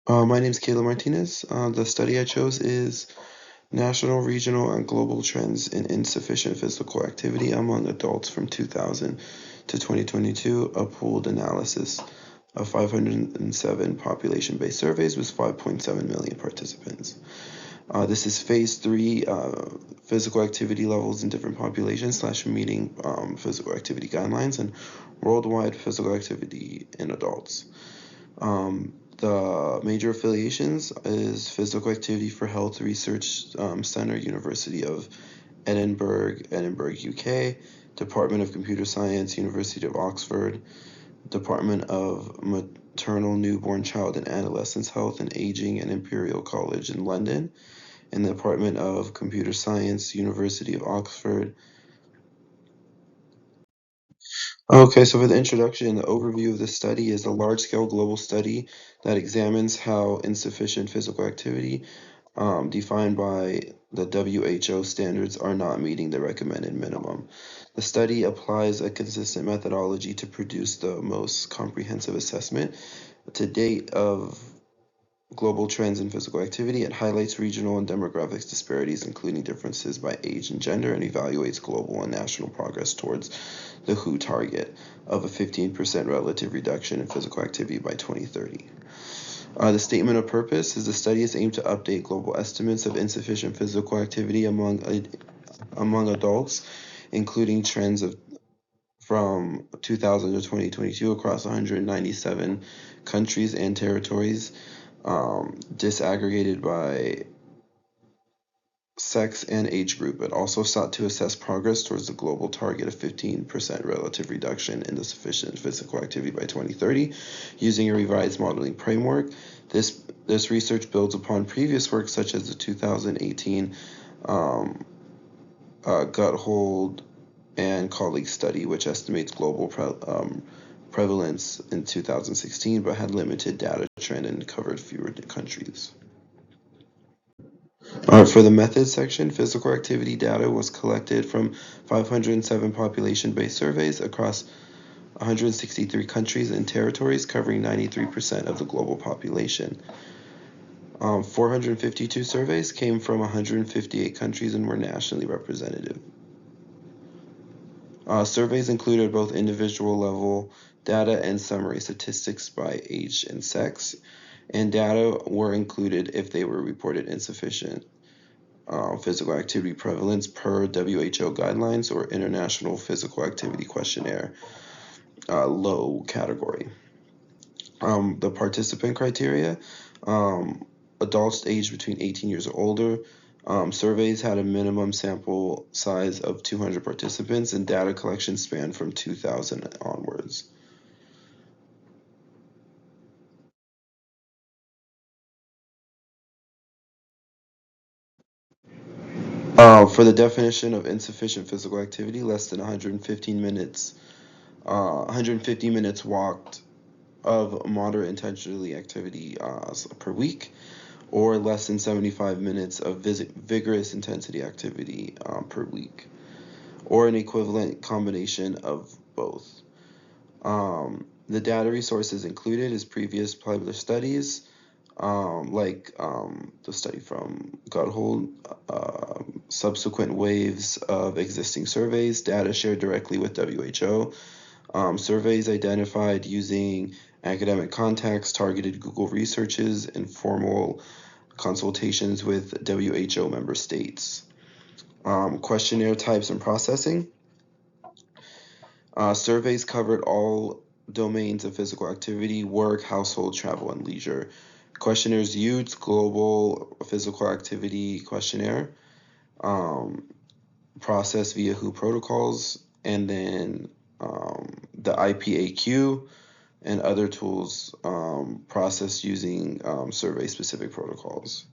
My name is Kayla Martinez. The study I chose is National, Regional, and Global Trends in Insufficient Physical Activity Among Adults from 2000 to 2022, a pooled analysis of 507 population-based surveys with 5.7 million participants. This is phase 3, physical activity levels in different populations / meeting physical activity guidelines and worldwide physical activity in adults. The major affiliations is Physical Activity for Health Research Center, University of Edinburgh, UK, Department of Computer Science, University of Oxford, Department of Maternal, Newborn, Child, and Adolescent Health and Aging and Imperial College in London, and the Department of Computer Science, University of Oxford. Okay, so for the introduction, the overview of the study is a large-scale global study that examines how insufficient physical activity, defined by the WHO standards, are not meeting the recommended minimum. The study applies a consistent methodology to produce the most comprehensive assessment to date of global trends in physical activity. It highlights regional and demographic disparities, including differences by age and gender, and evaluates global and national progress towards the WHO target of a 15% relative reduction in physical activity by 2030. The statement of purpose is the study is aimed to update global estimates of insufficient physical activity among adults, including trends from 2000 to 2022 across 197 countries and territories, disaggregated by sex and age group. It also sought to assess progress towards the global target of 15% relative reduction in the sufficient physical activity by 2030 using a revised modeling framework. This research builds upon previous work such as the 2018 Guthold and colleagues study, which estimates global prevalence in 2016 but had limited data trend and covered fewer countries. For the methods section, physical activity data was collected from 507 population-based surveys across 163 countries and territories, covering 93% of the global population. 452 surveys came from 158 countries and were nationally representative. Surveys included both individual level data and summary statistics by age and sex, and data were included if they were reported insufficient physical activity prevalence per WHO guidelines or International Physical Activity Questionnaire, low category. The participant criteria, adults aged between 18 years or older. Surveys had a minimum sample size of 200 participants, and data collection spanned from 2000 onwards. For the definition of insufficient physical activity, less than 115 minutes, 150 minutes walked of moderate intensity activity per week, or less than 75 minutes of vigorous intensity activity per week, or an equivalent combination of both. The data resources included is previous published studies, the study from Guthold, subsequent waves of existing surveys, data shared directly with WHO, surveys identified using academic contacts, targeted Google researches, informal consultations with WHO member states. Questionnaire types and processing. Surveys covered all domains of physical activity: work, household, travel, and leisure. Questionnaires used Global Physical Activity Questionnaire, processed via WHO protocols, and then the IPAQ and other tools processed using survey-specific protocols.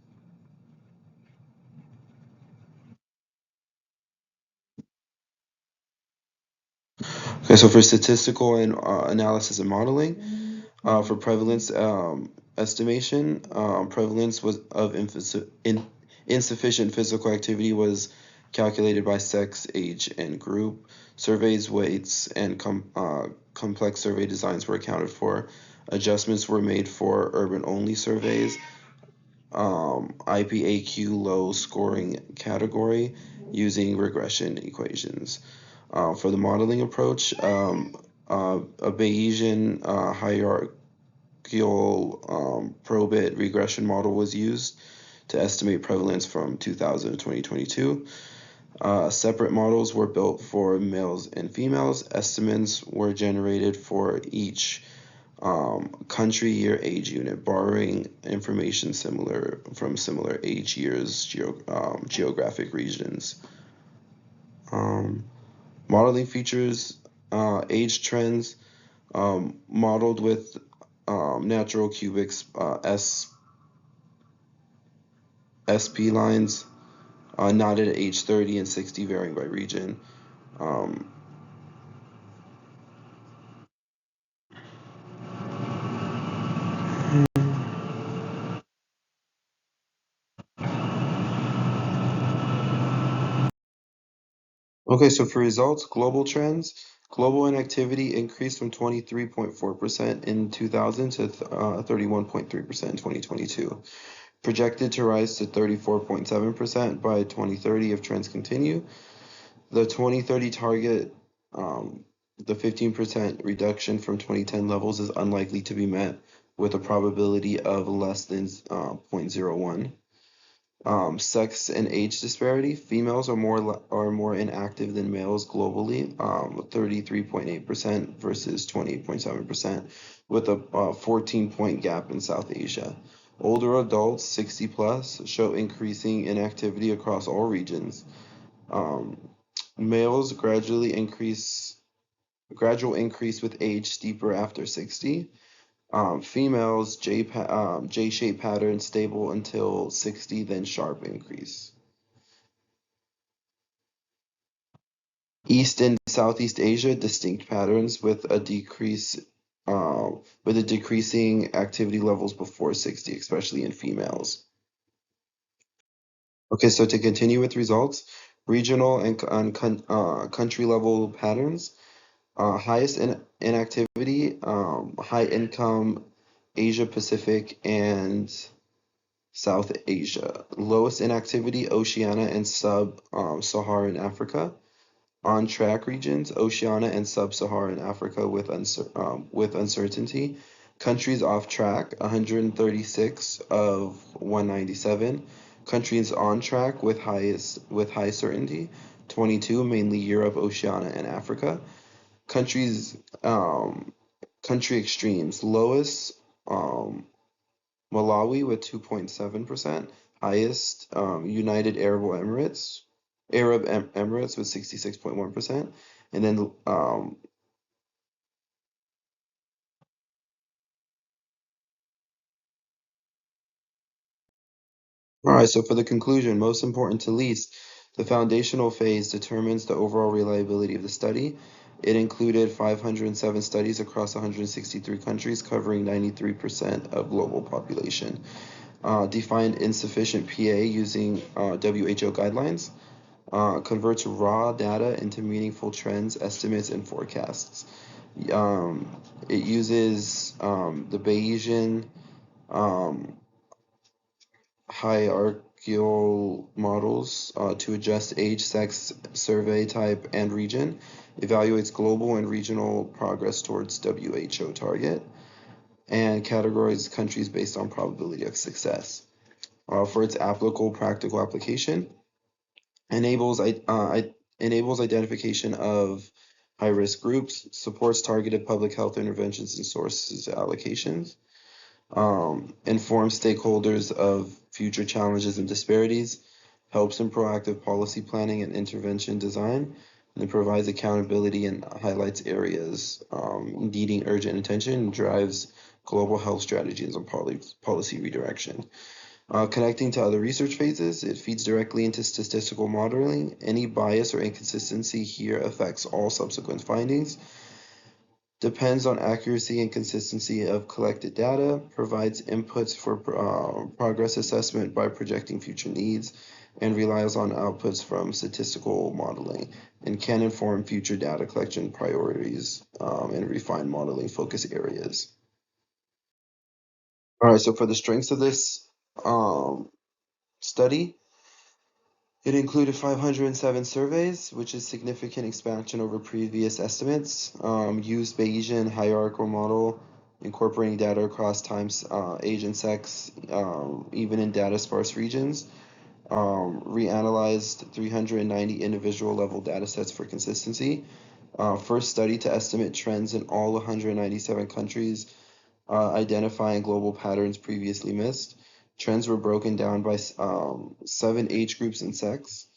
Okay, so for statistical and analysis and modeling, for prevalence estimation, prevalence was of insufficient physical activity was calculated by sex, age, and group. Surveys, weights, and complex survey designs were accounted for. Adjustments were made for urban-only surveys. IPAQ low scoring category using regression equations. For the modeling approach, a Bayesian hierarchical probit regression model was used to estimate prevalence from 2000 to 2022. Separate models were built for males and females. Estimates were generated for each country, year, age unit, borrowing information from similar age, years, geographic regions. Modeling features age trends modeled with natural cubic SP lines, nodded at age 30 and 60, varying by region. Okay, so for results, global trends, global inactivity increased from 23.4% in 2000 to 31.3% in 2022. Projected to rise to 34.7% by 2030 if trends continue. The 2030 target, the 15% reduction from 2010 levels, is unlikely to be met with a probability of less than 0.01. Sex and age disparity. Females are more inactive than males globally, 33.8% versus 28.7%, with a 14-point gap in South Asia. Older adults, 60 plus, show increasing inactivity across all regions. Males gradual increase with age, steeper after 60. Females, J-shaped pattern, stable until 60, then sharp increase. East and Southeast Asia, distinct patterns with a decreasing activity levels before 60, especially in females. Okay, so to continue with results, regional and country level patterns. Highest inactivity, high income, Asia Pacific and South Asia. Lowest inactivity, Oceania and Sub-Saharan Africa. On track regions, Oceania and Sub-Saharan Africa with uncertainty. Countries off track, 136 of 197. Countries on track with high certainty, 22, mainly Europe, Oceania, and Africa. Countries, country extremes, lowest Malawi with 2.7%, highest United Arab Emirates with 66.1%, and then all right, so for the conclusion, most important to least, the foundational phase determines the overall reliability of the study. It included 507 studies across 163 countries, covering 93% of global population. Defined insufficient PA using WHO guidelines. Converts raw data into meaningful trends, estimates, and forecasts. It uses the Bayesian hierarchical models to adjust age, sex, survey type, and region. Evaluates global and regional progress towards WHO target. And categorizes countries based on probability of success. For its applicable practical application, enables identification of high-risk groups, supports targeted public health interventions and sources allocations, informs stakeholders of future challenges and disparities, helps in proactive policy planning and intervention design, and provides accountability and highlights areas needing urgent attention, and drives global health strategies and policy redirection. Connecting to other research phases, it feeds directly into statistical modeling. Any bias or inconsistency here affects all subsequent findings. Depends on accuracy and consistency of collected data, provides inputs for progress assessment by projecting future needs, and relies on outputs from statistical modeling and can inform future data collection priorities and refine modeling focus areas. All right, so for the strengths of this um, study, it included 507 surveys, which is significant expansion over previous estimates. Used Bayesian hierarchical model, incorporating data across times, age, and sex, even in data sparse regions. Reanalyzed 390 individual level data sets for consistency. First study to estimate trends in all 197 countries, identifying global patterns previously missed. Trends were broken down by 7 age groups and sex,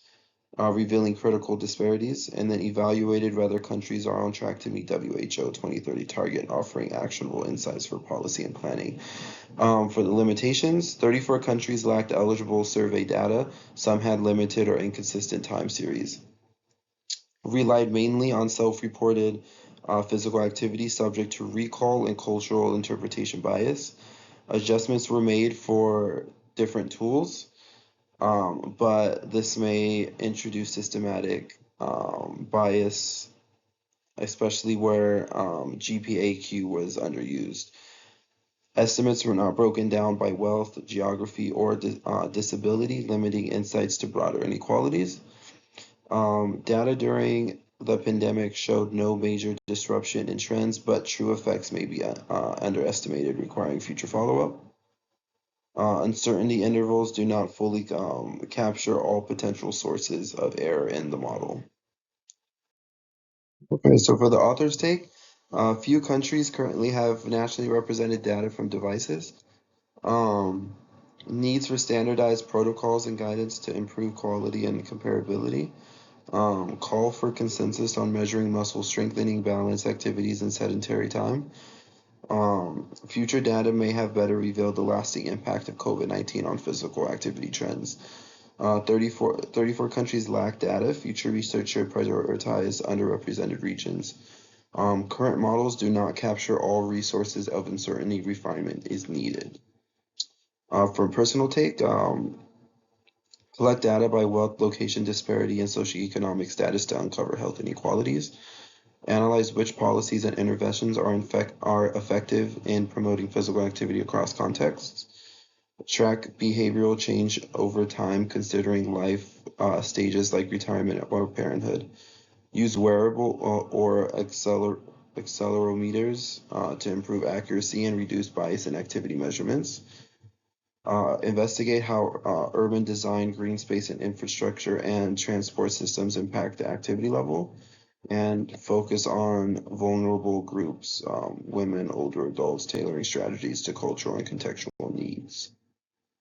revealing critical disparities, and then evaluated whether countries are on track to meet WHO 2030 target, offering actionable insights for policy and planning. For the limitations, 34 countries lacked eligible survey data. Some had limited or inconsistent time series. Relied mainly on self-reported physical activity subject to recall and cultural interpretation bias. Adjustments were made for different tools, but this may introduce systematic bias, especially where GPAQ was underused. Estimates were not broken down by wealth, geography, or disability, limiting insights to broader inequalities. Data during the pandemic showed no major disruption in trends, but true effects may be underestimated, requiring future follow-up. Uncertainty intervals do not fully capture all potential sources of error in the model. Okay, so for the author's take, few countries currently have nationally represented data from devices. Um, Needs for standardized protocols and guidance to improve quality and comparability. Call for consensus on measuring muscle strengthening, balance activities, and sedentary time. Future data may have better revealed the lasting impact of COVID-19 on physical activity trends. 34 countries lack data. Future research should prioritize underrepresented regions. Current models do not capture all resources of uncertainty. Refinement is needed. For personal take, collect data by wealth, location disparity, and socioeconomic status to uncover health inequalities. Analyze which policies and interventions are effective in promoting physical activity across contexts. Track behavioral change over time, considering life stages like retirement or parenthood. Use wearable or accelerometers to improve accuracy and reduce bias in activity measurements. Investigate how urban design, green space, and infrastructure and transport systems impact the activity level, and focus on vulnerable groups, women, older adults, tailoring strategies to cultural and contextual needs.